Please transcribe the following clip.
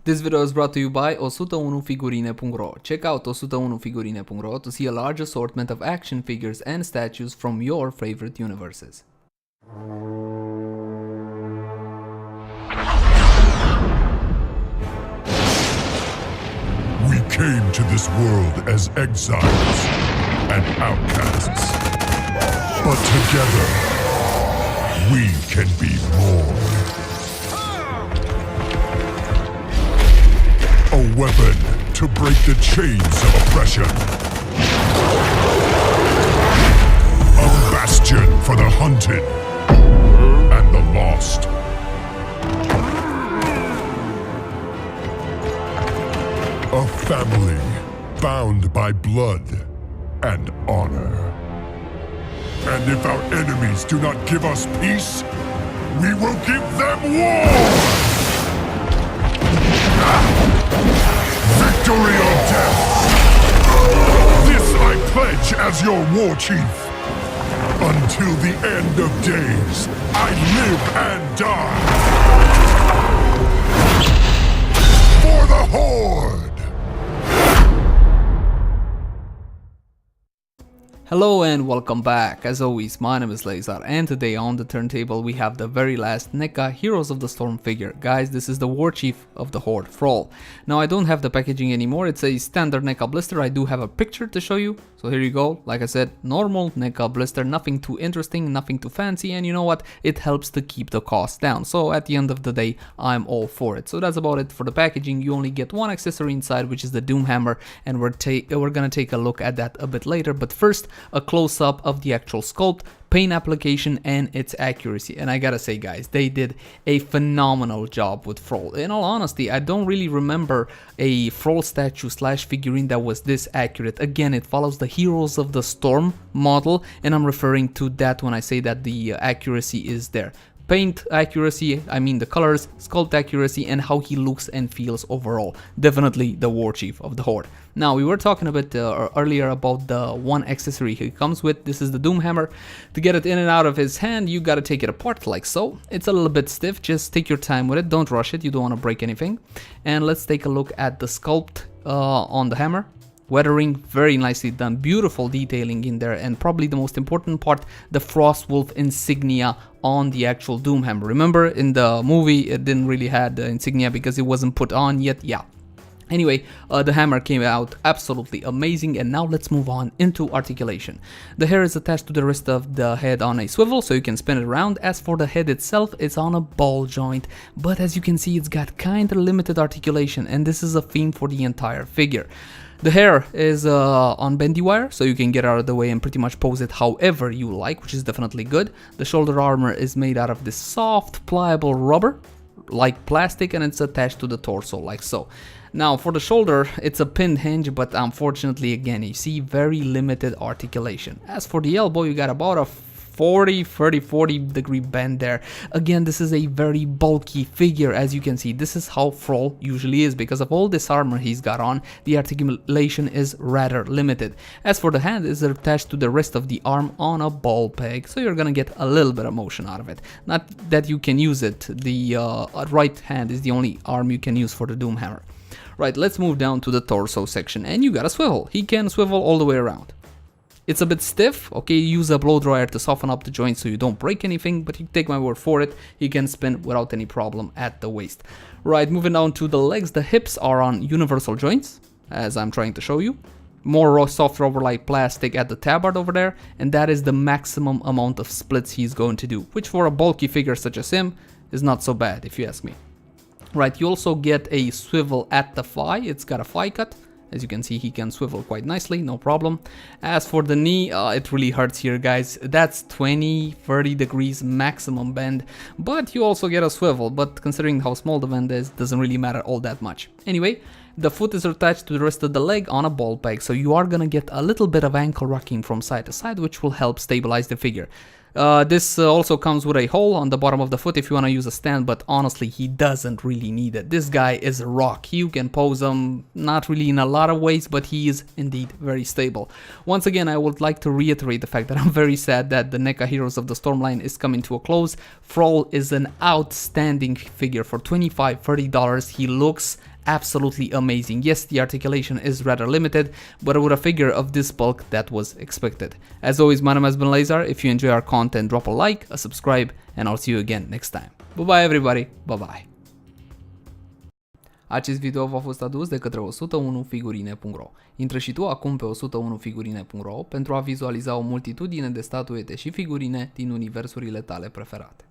This video is brought to you by 101figurine.ro. Check out 101figurine.ro to see a large assortment of action figures and statues from your favorite universes. We came to this world as exiles and outcasts, but together we can be more. A weapon to break the chains of oppression. A bastion for the hunted and the lost. A family bound by blood and honor. And if our enemies do not give us peace, we will give them war! Victory or death! This I pledge as your war chief. Until the end of days, I live and die. For the Horde! Hello and welcome back. As always, my name is Lazar, and today on the turntable we have the very last Neca Heroes of the Storm figure. Guys, this is the war chief of the Horde, Thrall. Now I don't have the packaging anymore, it's a standard Neca blister. I do have a picture to show you, so here you go. Like I said, normal Neca blister, nothing too interesting, nothing too fancy, and you know what, it helps to keep the cost down. So at the end of the day, I'm all for it. So that's about it for the packaging. You only get one accessory inside, which is the Doom Hammer, and we're gonna take a look at that a bit later. But first, a close-up of the actual sculpt, paint application, and its accuracy. And I gotta say, guys, they did a phenomenal job with Thrall. In all honesty, I don't really remember a Thrall statue slash figurine that was this accurate. Again, it follows the Heroes of the Storm model, and I'm referring to that when I say that the accuracy is there. Paint accuracy, I mean the colors, sculpt accuracy, and how he looks and feels overall. Definitely the war chief of the Horde. Now, we were talking a bit earlier about the one accessory he comes with. This is the Doom Hammer. To get it in and out of his hand, you gotta take it apart like so. It's a little bit stiff, just take your time with it, don't rush it, you don't want to break anything. And let's take a look at the sculpt on the hammer. Weathering, very nicely done, beautiful detailing in there, and probably the most important part, the Frostwolf insignia on the actual Doom Hammer. Remember, in the movie it didn't really have the insignia because it wasn't put on yet. Yeah. Anyway, the hammer came out absolutely amazing, and now let's move on into articulation. The hair is attached to the rest of the head on a swivel, so you can spin it around. As for the head itself, it's on a ball joint, but as you can see, it's got kinda limited articulation, and this is a theme for the entire figure. The hair is on bendy wire, so you can get out of the way and pretty much pose it however you like, which is definitely good. The shoulder armor is made out of this soft, pliable rubber, like plastic, and it's attached to the torso, like so. Now, for the shoulder, it's a pinned hinge, but unfortunately, again, you see very limited articulation. As for the elbow, you got about a 40 degree bend there. Again, this is a very bulky figure. As you can see, this is how Thrall usually is. Because of all this armor he's got on, the articulation is rather limited. As for the hand, it's attached to the rest of the arm on a ball peg, so you're gonna get a little bit of motion out of it. Not that you can use it, the right hand is the only arm you can use for the Doom Hammer. Right, let's move down to the torso section, and you got a swivel. He can swivel all the way around. It's a bit stiff, okay, use a blow dryer to soften up the joint so you don't break anything, but you take my word for it, he can spin without any problem at the waist. Right, moving down to the legs, the hips are on universal joints, as I'm trying to show you. More soft rubber like plastic at the tabard over there, and that is the maximum amount of splits he's going to do, which for a bulky figure such as him is not so bad if you ask me. Right, you also get a swivel at the thigh, it's got a thigh cut. As you can see, he can swivel quite nicely, no problem. As for the knee, it really hurts here, guys. That's 20-30 degrees maximum bend, but you also get a swivel, but considering how small the bend is, doesn't really matter all that much. Anyway, the foot is attached to the rest of the leg on a ball peg, so you are gonna get a little bit of ankle rocking from side to side, which will help stabilize the figure. This also comes with a hole on the bottom of the foot if you want to use a stand, but honestly, he doesn't really need it. This guy is a rock. You can pose him not really in a lot of ways, but he is indeed very stable. Once again, I would like to reiterate the fact that I'm very sad that the Neca Heroes of the Storm line is coming to a close. Thrall is an outstanding figure for $25–30. He looks absolutely amazing. Yes, the articulation is rather limited, but with a figure of this bulk that was expected. As always, my name has been Lazar. If you enjoy our content, drop a like, a subscribe, and I'll see you again next time. Bye bye everybody, bye bye. Acest video v-a fost adus de către 101figurine.ro. Intră și tu acum pe 101figurine.ro pentru a vizualiza o multitudine de statuete și figurine din universurile tale preferate.